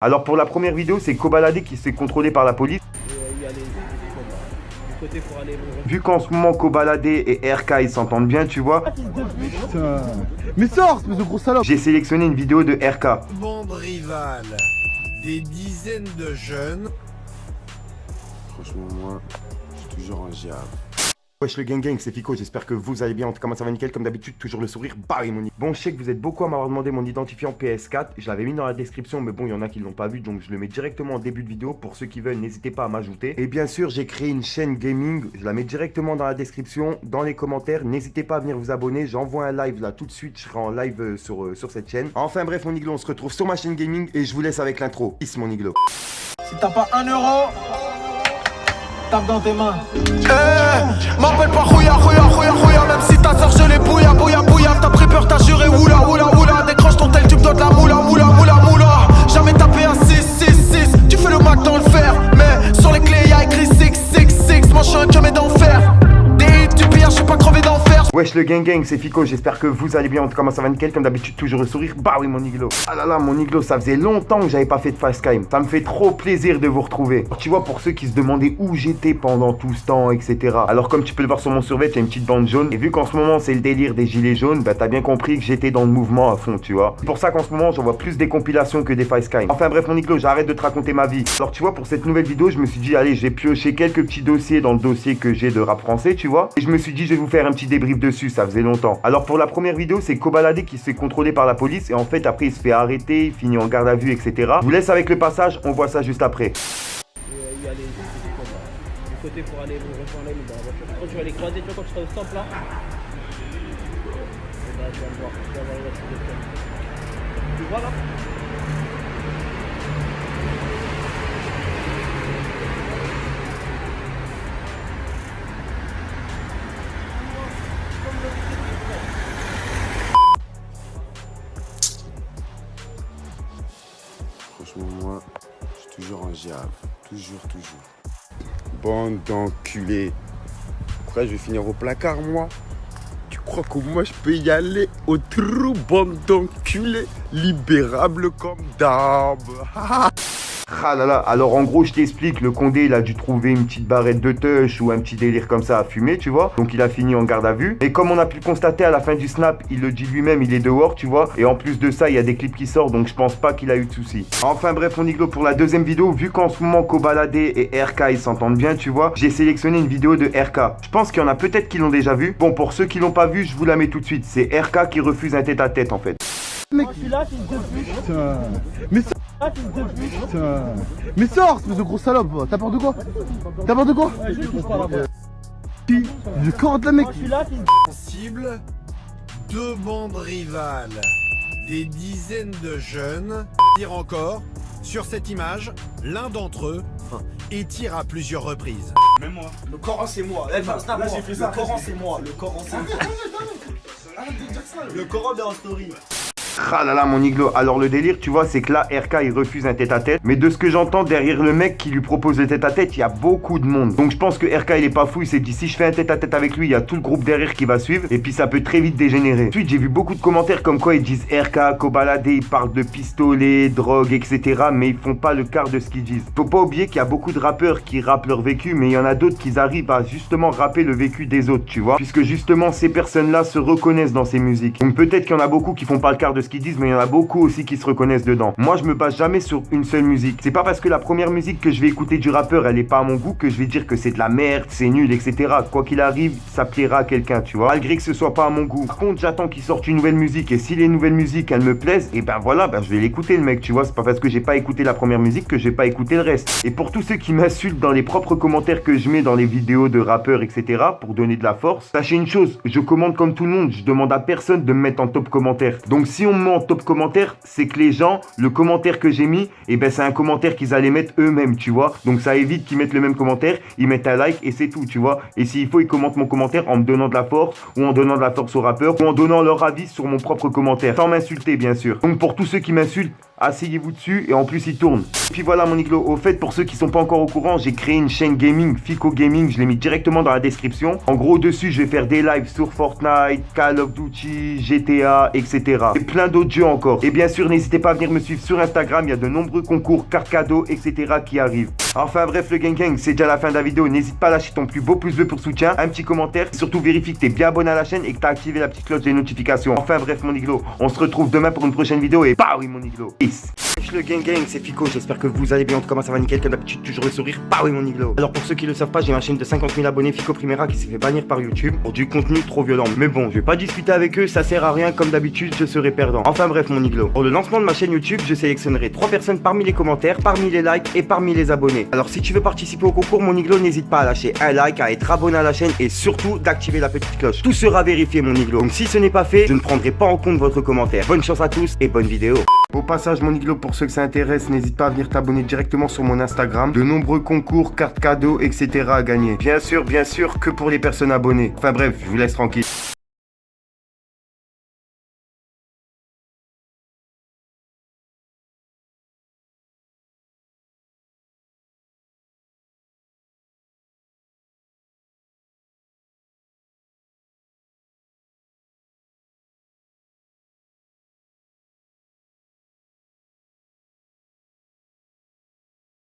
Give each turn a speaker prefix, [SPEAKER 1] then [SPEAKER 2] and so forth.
[SPEAKER 1] Alors pour la première vidéo, c'est Kobalade qui se fait contrôler par la police.
[SPEAKER 2] Il y a les du côté pour aller
[SPEAKER 1] Vu qu'en ce moment Kobalade et RK ils s'entendent bien, tu vois,
[SPEAKER 3] Putain. Mais sors, espèce de gros salope.
[SPEAKER 1] j'ai sélectionné une vidéo de RK.
[SPEAKER 4] Bande rivale, des dizaines de jeunes.
[SPEAKER 5] Franchement, moi, je suis toujours en giave.
[SPEAKER 1] Wesh le gang, c'est Fico, j'espère que vous allez bien, en tout cas moi ça va nickel, comme d'habitude, toujours le sourire, barré mon Bon, je sais que vous êtes beaucoup à m'avoir demandé mon identifiant PS4, je l'avais mis dans la description, mais bon, il y en a qui l'ont pas vu, donc je le mets directement en début de vidéo, pour ceux qui veulent, n'hésitez pas à m'ajouter. Et bien sûr, j'ai créé une chaîne gaming, je la mets directement dans la description, dans les commentaires, n'hésitez pas à venir vous abonner, j'envoie un live là tout de suite, je serai en live sur cette chaîne. Enfin bref mon Iglo, on se retrouve sur ma chaîne gaming, et je vous laisse avec l'intro. Peace mon Iglo.
[SPEAKER 3] Si t'as pas 1 euro, tape dans tes mains.
[SPEAKER 4] M'appelle pas Rouya, même si ta soeur je l'ai bouilla, t'as pris peur, t'as juré, oula, décroche ton tel, tu me donnes la moula, jamais tapé un 6, tu fais le Mac dans le fer, mais sur les clés y'a écrit 6, moi je suis un camé d'enfer, des hits, tu pilles, je suis pas crevé d'enfer.
[SPEAKER 1] Wesh le gang, c'est Fico, j'espère que vous allez bien, en tout cas moi ça va nickel, comme d'habitude toujours le sourire, bah oui mon Iglo. Ah là là mon Iglo, ça faisait longtemps que j'avais pas fait de facecam, ça me fait trop plaisir de vous retrouver. Alors, tu vois, pour ceux qui se demandaient où j'étais pendant tout ce temps, etc. Alors comme tu peux le voir sur mon survêt, il y a une petite bande jaune, et vu qu'en ce moment c'est le délire des gilets jaunes, bah t'as bien compris que j'étais dans le mouvement à fond, tu vois. C'est pour ça qu'en ce moment j'envoie plus des compilations que des facecam. Enfin bref mon Iglo, j'arrête de te raconter ma vie. Alors tu vois, pour cette nouvelle vidéo, je me suis dit, allez, j'ai pioché quelques petits dossiers dans le dossier que j'ai de rap français, tu vois, et je me suis dit, je vais vous faire un petit débrief dessus, ça faisait longtemps. Alors pour la première vidéo, c'est Kobalade qui se fait contrôler par la police et en fait après il se fait arrêter, il finit en garde à vue, etc. Je vous laisse avec le passage, on voit ça juste après.
[SPEAKER 2] il y a les du côté pour aller rejoindre dans la voiture. Quand tu vas les croiser, tu vois, quand tu seras au stop là. Et là, tu vas le voir, tu vas voir les voitures de flics. Tu vois là?
[SPEAKER 5] Franchement, moi, je suis toujours en giave. Toujours. Bande d'enculés. Après, je vais finir au placard, moi. Tu crois que moi, je peux y aller au trou, bande d'enculés, libérable comme d'hab.
[SPEAKER 1] Ah là là, alors en gros je t'explique, le Condé il a dû trouver une petite barrette de touch ou un petit délire comme ça à fumer, tu vois. Donc il a fini en garde à vue. Et comme on a pu le constater à la fin du snap, il le dit lui-même, il est dehors, tu vois. Et en plus de ça, il y a des clips qui sortent, donc je pense pas qu'il a eu de soucis. Enfin bref mon Iglo, pour la deuxième vidéo, vu qu'en ce moment Kobalade et RK ils s'entendent bien, tu vois, j'ai sélectionné une vidéo de RK. Je pense qu'il y en a peut-être qui l'ont déjà vu. Bon, pour ceux qui l'ont pas vu, je vous la mets tout de suite. C'est RK qui refuse un tête-à-tête en fait.
[SPEAKER 3] Mec,
[SPEAKER 2] Moi je suis là, fils de pute.
[SPEAKER 3] putain. Mais sors,
[SPEAKER 2] Là, fils de pute.
[SPEAKER 3] putain. Mais sors, espèce de gros salope. T'as peur de quoi? T'as peur de quoi?
[SPEAKER 2] Je touche pas la voix.
[SPEAKER 3] Le corps de la mec.
[SPEAKER 2] Moi je suis là, fils de
[SPEAKER 4] Cible, deux bandes rivales, des dizaines de jeunes. Dire encore, sur cette image, l'un d'entre eux étire à plusieurs reprises.
[SPEAKER 6] Même moi. Le Coran c'est moi. Là j'ai fait ça. Le Coran c'est moi. Le Coran c'est moi. Le Coran est en story.
[SPEAKER 1] Ah là là mon Iglo, alors le délire tu vois c'est que là RK il refuse un tête-à-tête, mais de ce que j'entends derrière le mec qui lui propose le tête-à-tête il y a beaucoup de monde, donc je pense que RK il est pas fou, il s'est dit si je fais un tête-à-tête avec lui il y a tout le groupe derrière qui va suivre et puis ça peut très vite dégénérer. Ensuite j'ai vu beaucoup de commentaires comme quoi ils disent RK, Kobalade, ils parlent de pistolets, drogue etc, mais ils font pas le quart de ce qu'ils disent. Faut pas oublier qu'il y a beaucoup de rappeurs qui rappent leur vécu, mais il y en a d'autres qui arrivent à justement rapper le vécu des autres, tu vois, puisque justement ces personnes là se reconnaissent dans ces musiques. Donc peut-être qu'il y en a beaucoup qui font pas le quart de ce qu'ils disent, mais il y en a beaucoup aussi qui se reconnaissent dedans. Moi je me base jamais sur une seule musique. C'est pas parce que la première musique que je vais écouter du rappeur elle est pas à mon goût que je vais dire que c'est de la merde, c'est nul, etc. Quoi qu'il arrive, ça plaira à quelqu'un, tu vois, malgré que ce soit pas à mon goût. Par contre j'attends qu'il sorte une nouvelle musique et si les nouvelles musiques elles me plaisent, et ben voilà, ben je vais l'écouter le mec, tu vois. C'est pas parce que j'ai pas écouté la première musique que j'ai pas écouté le reste. Et pour tous ceux qui m'insultent dans les propres commentaires que je mets dans les vidéos de rappeurs, etc. pour donner de la force, sachez une chose, je commande comme tout le monde, je demande à personne de me mettre en top commentaire. Donc si on me met en top commentaire, c'est que les gens, le commentaire que j'ai mis, et ben c'est un commentaire qu'ils allaient mettre eux-mêmes, tu vois. Donc ça évite qu'ils mettent le même commentaire, ils mettent un like et c'est tout, tu vois. Et s'il faut, ils commentent mon commentaire en me donnant de la force, ou en donnant de la force au rappeur, ou en donnant leur avis sur mon propre commentaire, sans m'insulter bien sûr. Donc pour tous ceux qui m'insultent, Asseyez-vous dessus et en plus il tourne. Et puis voilà mon Iglo, au fait pour ceux qui sont pas encore au courant, j'ai créé une chaîne gaming, Fico Gaming, je l'ai mis directement dans la description. En gros dessus je vais faire des lives sur Fortnite, Call of Duty, GTA, etc. Et plein d'autres jeux encore. Et bien sûr n'hésitez pas à venir me suivre sur Instagram, il y a de nombreux concours, cartes cadeaux, etc. qui arrivent. Enfin bref le gang, c'est déjà la fin de la vidéo, n'hésite pas à lâcher ton plus beau pouce bleu pour soutien, un petit commentaire, et surtout vérifie que t'es bien abonné à la chaîne et que t'as activé la petite cloche des notifications. Enfin bref mon Iglo, on se retrouve demain pour une prochaine vidéo et bah oui mon Iglo. Peace. Le gang, c'est Fico, j'espère que vous allez bien, en tout cas moi ça va nickel comme d'habitude, toujours le sourire, bah oui mon Iglo. Alors pour ceux qui le savent pas, j'ai ma chaîne de 50 000 abonnés Fico Primera qui s'est fait bannir par YouTube pour du contenu trop violent. Mais bon, je vais pas discuter avec eux, ça sert à rien, comme d'habitude je serai perdant. Enfin bref mon Iglo, pour le lancement de ma chaîne YouTube, je sélectionnerai 3 personnes parmi les commentaires, parmi les likes et parmi les abonnés. Alors si tu veux participer au concours mon Iglo, n'hésite pas à lâcher un like, à être abonné à la chaîne et surtout d'activer la petite cloche. Tout sera vérifié mon Iglo. Donc si ce n'est pas fait, je ne prendrai pas en compte votre commentaire. Bonne chance à tous et bonne vidéo. Au passage mon Iglo, pour ceux que ça intéresse, n'hésite pas à venir t'abonner directement sur mon Instagram. De nombreux concours, cartes cadeaux, etc. à gagner. Bien sûr, que pour les personnes abonnées. Enfin bref, je vous laisse tranquille.